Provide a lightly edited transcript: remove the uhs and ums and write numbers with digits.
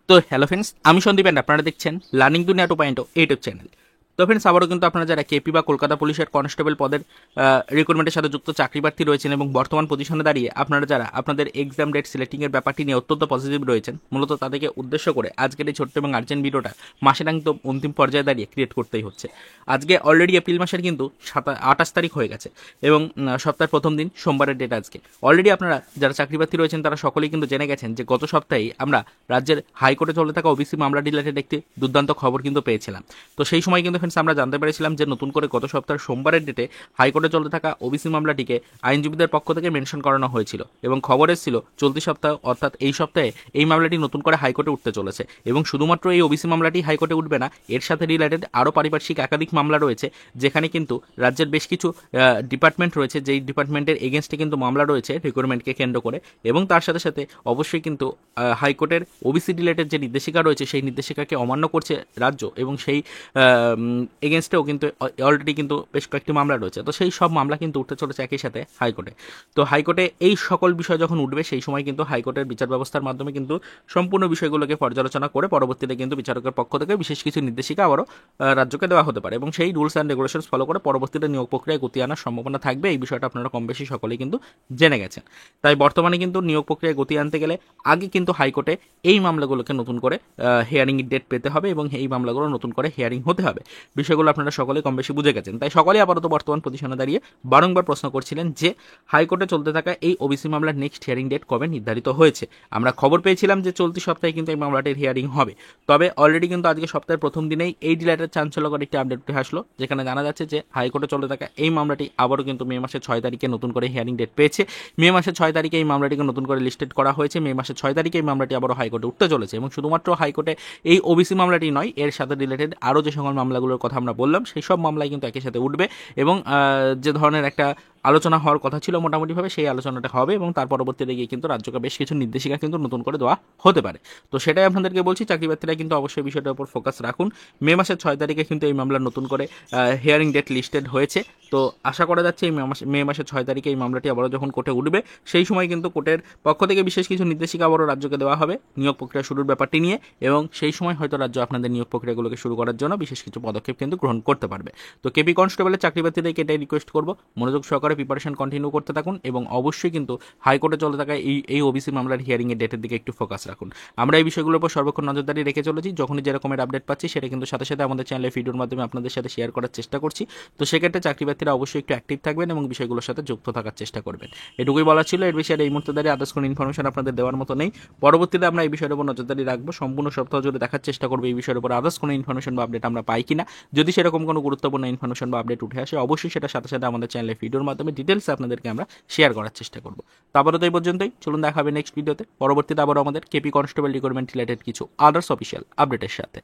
তো hello friends, আমি Sandeep and আপনারা দেখছেন লার্নিং দুনিয়া 2.0 ইউটিউব চ্যানেল। তো ফ্রেন্ডস, আবারও কিন্তু আপনারা যারা কেপি বা কলকাতা পুলিশের কনস্টেবল পদের রিক্রুটমেন্টের সাথে যুক্ত চাকরি প্রার্থী রয়েছেন এবং বর্তমান পজিশনে দাঁড়িয়ে আপনারা যারা আপনাদের এক্সাম ডেট সিলেক্টিংয়ের ব্যাপারটি নিয়ে অত্যন্ত পজিটিভ রয়েছেন, মূলত তাদেরকে উদ্দেশ্য করে আজকের এই ছোট্ট এবং আর্জেন্ট ভিডিওটা মাসের একদম অন্তিম পর্যায়ে দাঁড়িয়ে ক্রিয়েট করতেই হচ্ছে। আজকে অলরেডি এপ্রিল মাসের কিন্তু 28 তারিখ হয়ে গেছে এবং সপ্তাহের প্রথম দিন সোমবারের ডেট আজকে। অলরেডি আপনারা যারা চাকরি প্রার্থী রয়েছেন তারা সকলেই কিন্তু জেনে গেছেন যে গত সপ্তাহেই আমরা রাজ্যের হাইকোর্টে চলতে থাকা ওবিসি মামলা রিলেটেড একটি দুর্দান্ত খবর কিন্তু পেয়েছিলাম। তো সেই সময় কিন্তু ফ্রেন্ডস আমরা জানতে পেরেছিলাম যে নতুন করে গত সপ্তাহের সোমবারের ডেটে হাইকোর্টে চলতে থাকা ওবিসি মামলাটিকে আইনজীবীদের পক্ষ থেকে মেনশন করানো হয়েছিল এবং খবর এসেছিল চলতি সপ্তাহে অর্থাৎ এই সপ্তাহে এই মামলাটি নতুন করে হাইকোর্টে উঠতে চলেছে এবং শুধুমাত্র এই ওবিসি মামলাটি হাইকোর্টে উঠবে না, এর সাথে রিলেটেড আরও পারিপার্শ্বিক একাধিক মামলা রয়েছে যেখানে কিন্তু রাজ্যের বেশ কিছু ডিপার্টমেন্ট রয়েছে, যেই ডিপার্টমেন্টের এগেনস্টে কিন্তু মামলা রয়েছে রিক্রুটমেন্টকে কেন্দ্র করে এবং তার সাথে সাথে অবশ্যই কিন্তু হাইকোর্টের ওবিসি রিলেটেড যে নির্দেশিকা রয়েছে সেই নির্দেশিকাকে অমান্য করছে রাজ্য এবং সেই এগেনস্টেও কিন্তু অলরেডি কিন্তু বেশ কয়েকটি মামলা রয়েছে। তো সেই সব মামলা কিন্তু উঠতে চলেছে একই সাথে হাইকোর্টে। তো হাইকোর্টে এই সকল বিষয় যখন উঠবে সেই সময় কিন্তু হাইকোর্টের বিচার ব্যবস্থার মাধ্যমে কিন্তু সম্পূর্ণ বিষয়গুলোকে পর্যালোচনা করে পরবর্তীতে কিন্তু বিচারকের পক্ষ থেকে বিশেষ কিছু নির্দেশিকা আবারও রাজ্যকে দেওয়া হতে পারে এবং সেই রুলস অ্যান্ড রেগুলেশনস ফলো করে পরবর্তীতে নিয়োগ প্রক্রিয়ায় গতি আনার সম্ভাবনা থাকবে। এই বিষয়টা আপনারা কম বেশি সকলেই কিন্তু জেনে গেছেন। তাই বর্তমানে কিন্তু নিয়োগ প্রক্রিয়ায় গতি আনতে গেলে আগে কিন্তু হাইকোর্টে এই মামলাগুলোকে নতুন করে হিয়ারিং ডেট পেতে হবে এবং এই মামলাগুলো নতুন করে হিয়ারিং হতে হবে। বিষয়গুলো আপনারা সকলে কম বেশি বুঝে গেছেন। তাই সকলেই আপাতত বর্তমান পজিশনে দাঁড়িয়ে বারংবার প্রশ্ন করছিলেন যে হাইকোর্টে চলতে থাকা এই ওবিসি মামলার নেক্সট হিয়ারিং ডেট কবে নির্ধারিত হয়েছে। আমরা খবর পেয়েছিলাম যে চলতি সপ্তাহে কিন্তু এই মামলাটির হিয়ারিং হবে, তবে অলরেডি কিন্তু আজকে সপ্তাহের প্রথম দিনেই এই রিলেটেড চাঞ্চল্যকর একটি আপডেট উঠে আসলো, যেখানে জানা যাচ্ছে যে হাইকোর্টে চলতে থাকা এই মামলাটি আবারও কিন্তু মে মাসের 6 তারিখে নতুন করে হিয়ারিং ডেট পেয়েছে। মে মাসের 6 তারিখে এই মামলাটিকে নতুন করে লিস্টেড করা হয়েছে। মে মাসের 6 তারিখে এই মামলাটি আবারও হাইকোর্টে উঠতে চলেছে এবং শুধুমাত্র হাইকোর্টে এই ওবিসি মামলাটি নয়, এর সাথে রিলেটেড আরও যে সকল মামলাগুলোর কথা আমরা বললাম সেই সব মামলায় কিন্তু একই সাথে উঠবে এবং যে ধরনের একটা আলোচনা হওয়ার কথা ছিল মোটামুটিভাবে সেই আলোচনাটা হবে এবং তার পরবর্তীতে গিয়ে কিন্তু রাজ্যকে বেশ কিছু নির্দেশিকা কিন্তু নতুন করে দেওয়া হতে পারে। তো সেটাই আপনাদেরকে বলছি, চাকরি প্রার্থীরা কিন্তু অবশ্যই বিষয়টার উপর ফোকাস রাখুন। মে মাসের 6 তারিখে কিন্তু এই মামলার নতুন করে হিয়ারিং ডেট লিস্টেড হয়েছে। তো আশা করা যাচ্ছে এই মে মাসের 6 তারিখে এই মামলাটি আবারও যখন কোর্টে উঠবে সেই সময় কিন্তু কোর্টের পক্ষ থেকে বিশেষ কিছু নির্দেশিকা আবারও রাজ্যকে দেওয়া হবে নিয়োগ প্রক্রিয়া শুরুর ব্যাপারটি নিয়ে এবং সেই সময় হয়তো রাজ্য আপনাদের নিয়োগ প্রক্রিয়াগুলোকে শুরু করার জন্য বিশেষ কিছু পদক্ষেপ কিন্তু গ্রহণ করতে পারবে। তো কেপি কনস্টেবলের চাকরি প্রার্থীদেরকে এটাই রিকোয়েস্ট করবো, মনোযোগ সহকারে প্রিপারেশন কন্টিনিউ করতে থাকুন এবং অবশ্যই কিন্তু হাইকোর্টে চলতে থাকা এই ওবিসি মামলার হিয়ারিংয়ের ডেটের দিকে একটু ফোকাস রাখুন। আমরা এই বিষয়গুলোর উপর সর্বক্ষণ নজরদারি রেখে চলেছি। যখনই যেরকমের আপডেট পাচ্ছি সেটা কিন্তু সাথে সাথে আমাদের চ্যানেলে ভিডিওর মাধ্যমে আপনাদের সাথে শেয়ার করার চেষ্টা করছি। তো সেক্ষেত্রে চাকরি প্রার্থীরা অবশ্যই একটু অ্যাক্টিভ থাকবেন এবং বিষয়গুলোর সাথে যুক্ত থাকার চেষ্টা করবেন। এটুকুই বলা ছিল। এর বিষয়ে এই মুহূর্তে দাঁড়িয়ে আদার্স কোনো ইনফরমেশন আপনাদের দেওয়ার মতো নেই। পরবর্তীতে আমরা এই বিষয়ের উপর নজরদারি রাখবো, সম্পূর্ণ সপ্তাহ জুড়ে দেখার চেষ্টা করবো এই বিষয়ের উপর আদার্স কোনো ইনফরমেশন বা আপডেট আমরা পাই কিনা। যদি সেরকম কোনো গুরুত্বপূর্ণ ইনফরমেশন বা আপডেট উঠে আসে অবশ্যই সেটা সাথে সাথে আমাদের চ্যানেলে ভিডিওর মাধ্যমে ডিটেলস আপনাদেরকে আমরা শেয়ার করার চেষ্টা করবো। তারপরে তো এই পর্যন্তই, চলুন দেখা হবে নেক্সট ভিডিওতে। পরবর্তীতে আবার আমাদের কেপি কনস্টেবল রিক্রুটমেন্ট রিলেটেড কিছু আদার্স অফিসিয়াল আপডেটের সাথে।